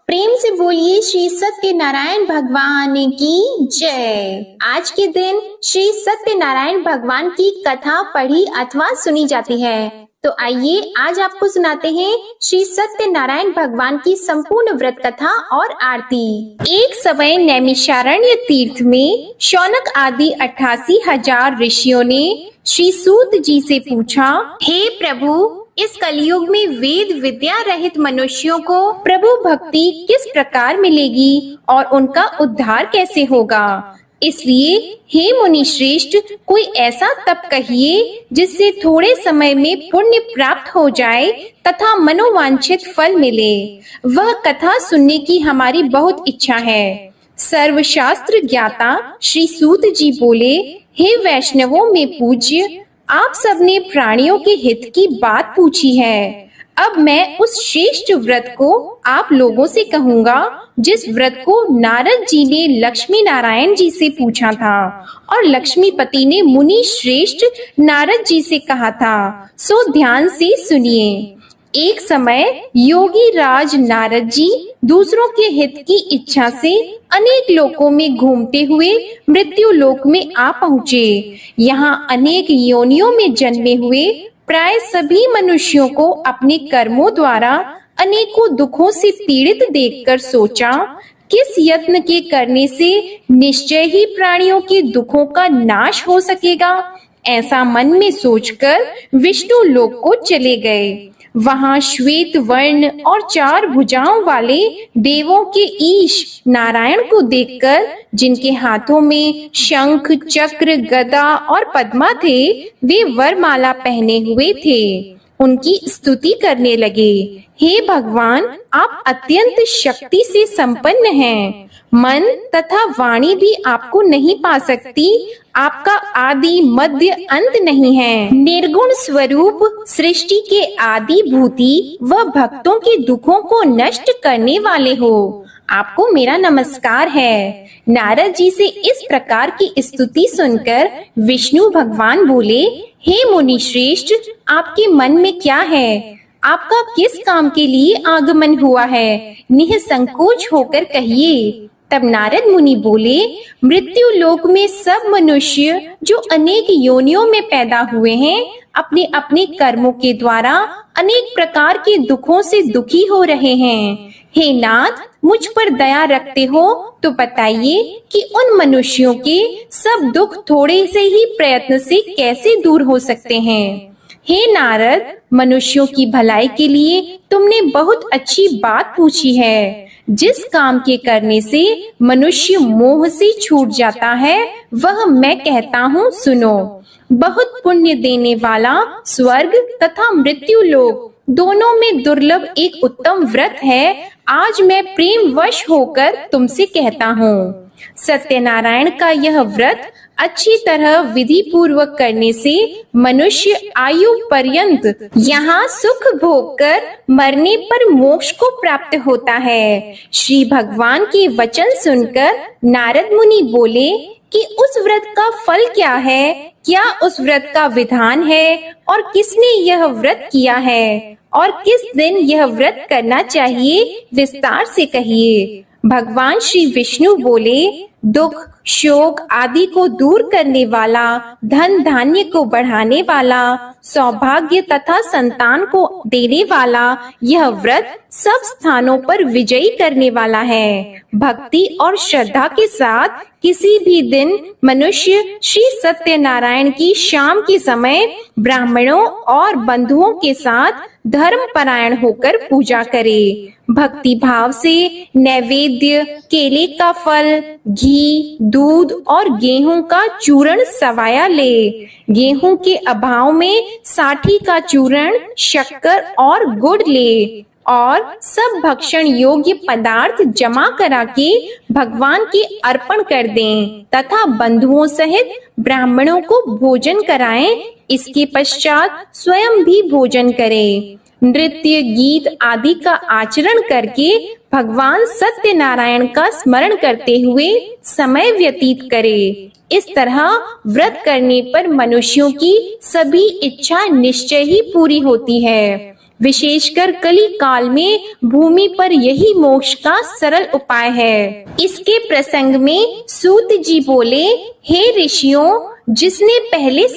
प्रेम से बोलिए श्री सत्यनारायण भगवान की जय। आज के दिन श्री सत्यनारायण भगवान की कथा पढ़ी अथवा सुनी जाती है। तो आइए आज आपको सुनाते हैं श्री सत्यनारायण भगवान की संपूर्ण व्रत कथा और आरती। एक समय नैमिषारण्य तीर्थ में शौनक आदि 88,000 ऋषियों ने श्री सूत जी से पूछा, हे प्रभु, इस कलयुग में वेद विद्या रहित मनुष्यों को प्रभु भक्ति किस प्रकार मिलेगी और उनका उद्धार कैसे होगा। इसलिए हे मुनि श्रेष्ठ, कोई ऐसा तप कहिए जिससे थोड़े समय में पुण्य प्राप्त हो जाए तथा मनोवांछित फल मिले। वह कथा सुनने की हमारी बहुत इच्छा है। सर्वशास्त्र ज्ञाता श्री सूत जी बोले, हे वैष्णवों में पूज्य, आप सबने प्राणियों के हित की बात पूछी है। अब मैं उस श्रेष्ठ व्रत को आप लोगों से कहूँगा जिस व्रत को नारद जी ने लक्ष्मी नारायण जी से पूछा था और लक्ष्मीपति ने मुनि श्रेष्ठ नारद जी से कहा था। सो ध्यान से सुनिए। एक समय योगी राज नारद जी दूसरों के हित की इच्छा से अनेक लोकों में घूमते हुए मृत्यु लोक में आ पहुँचे। यहाँ अनेक योनियों में जन्मे हुए प्राय सभी मनुष्यों को अपने कर्मों द्वारा अनेकों दुखों से पीड़ित देखकर सोचा, किस यत्न के करने से निश्चय ही प्राणियों के दुखों का नाश हो सकेगा। ऐसा मन में सोचकर विष्णु लोक को चले गए। वहां श्वेत वर्ण और 4 भुजाओं वाले देवों के ईश नारायण को देखकर, जिनके हाथों में शंख चक्र गदा और पद्मा थे, वे वरमाला पहने हुए थे, उनकी स्तुति करने लगे। हे भगवान, आप अत्यंत शक्ति से संपन्न हैं। मन तथा वाणी भी आपको नहीं पा सकती। आपका आदि मध्य अंत नहीं है। निर्गुण स्वरूप सृष्टि के आदि भूति व भक्तों के दुखों को नष्ट करने वाले हो। आपको मेरा नमस्कार है। नारद जी से इस प्रकार की स्तुति सुनकर विष्णु भगवान बोले, हे मुनि श्रेष्ठ, आपके मन में क्या है? आपका किस काम के लिए आगमन हुआ है? निःसंकोच होकर कहिए। तब नारद मुनि बोले, मृत्यु लोक में सब मनुष्य जो अनेक योनियों में पैदा हुए हैं, अपने अपने कर्मों के द्वारा अनेक प्रकार के दुखों से दुखी हो रहे हैं। हे नाथ, मुझ पर दया रखते हो तो बताइए कि उन मनुष्यों के सब दुख थोड़े से ही प्रयत्न से कैसे दूर हो सकते हैं। हे नारद, मनुष्यों की भलाई के लिए तुमने बहुत अच्छी बात पूछी है। जिस काम के करने से मनुष्य मोह से छूट जाता है, वह मैं कहता हूँ, सुनो। बहुत पुण्य देने वाला स्वर्ग तथा मृत्यु लोक दोनों में दुर्लभ एक उत्तम व्रत है। आज मैं प्रेम वश होकर तुमसे कहता हूँ। सत्यनारायण का यह व्रत अच्छी तरह विधि पूर्वक करने से मनुष्य आयु पर्यंत यहाँ सुख भोग कर मरने पर मोक्ष को प्राप्त होता है। श्री भगवान के वचन सुनकर नारद मुनि बोले कि उस व्रत का फल क्या है? क्या उस व्रत का विधान है और किसने यह व्रत किया है और किस दिन यह व्रत करना चाहिए? विस्तार से कहिए। भगवान श्री विष्णु बोले, दुख शोक आदि को दूर करने वाला, धन धान्य को बढ़ाने वाला, सौभाग्य तथा संतान को देने वाला यह व्रत सब स्थानों पर विजयी करने वाला है। भक्ति और श्रद्धा के साथ किसी भी दिन मनुष्य श्री सत्यनारायण की शाम के समय ब्राह्मणों और बंधुओं के साथ धर्म परायण होकर पूजा करे। भक्ति भाव से नैवेद्य, केले का फल, घी, दूध और गेहूं का चूर्ण सवाया ले। गेहूं के अभाव में साठी का चूर्ण, शक्कर और गुड़ ले और सब भक्षण योग्य पदार्थ जमा करा के भगवान के अर्पण कर दें तथा बंधुओं सहित ब्राह्मणों को भोजन कराएं। इसके पश्चात स्वयं भी भोजन करें। नृत्य गीत आदि का आचरण करके भगवान सत्यनारायण का स्मरण करते हुए समय व्यतीत करे। इस तरह व्रत करने पर मनुष्यों की सभी इच्छा निश्चय ही पूरी होती है। विशेषकर कली काल में भूमि पर यही मोक्ष का सरल उपाय है। इसके प्रसंग में सूत जी बोले, हे ऋषियों, जिसने पहले